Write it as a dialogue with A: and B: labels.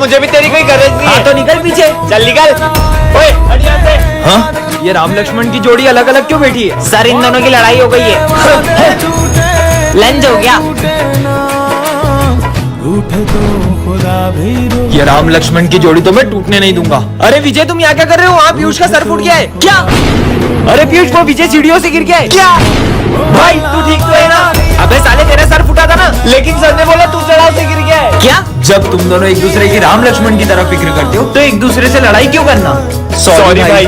A: मुझे भी तेरी कोई गरज नहीं है।
B: हाँ तो निकल पीछे।
A: चल निकल। ओए हट यहाँ से।
B: हाँ, ये राम लक्ष्मण की जोड़ी अलग अलग क्यों बैठी है?
A: सर इन दोनों की लड़ाई हो गई है। लंच हो गया।
B: ये राम लक्ष्मण की जोड़ी तो मैं टूटने नहीं दूंगा। अरे विजय, तुम यहाँ क्या कर रहे हो? वहाँ पीयूष का सर फूट गया है। क्या? अरे पीयूष, वो विजय सीढ़ियों से गिर गया है। क्या?
A: भाई तू ठीक तो है ना?
B: अबे साले, तेरा सर फूटा था ना।
A: लेकिन सर ने बोला तू चढ़ाव से गिर गया है।
B: क्या? जब तुम दोनों एक दूसरे की राम लक्ष्मण की तरह फिक्र करते हो तो एक दूसरे से लड़ाई क्यों करना?
A: सॉरी भाई।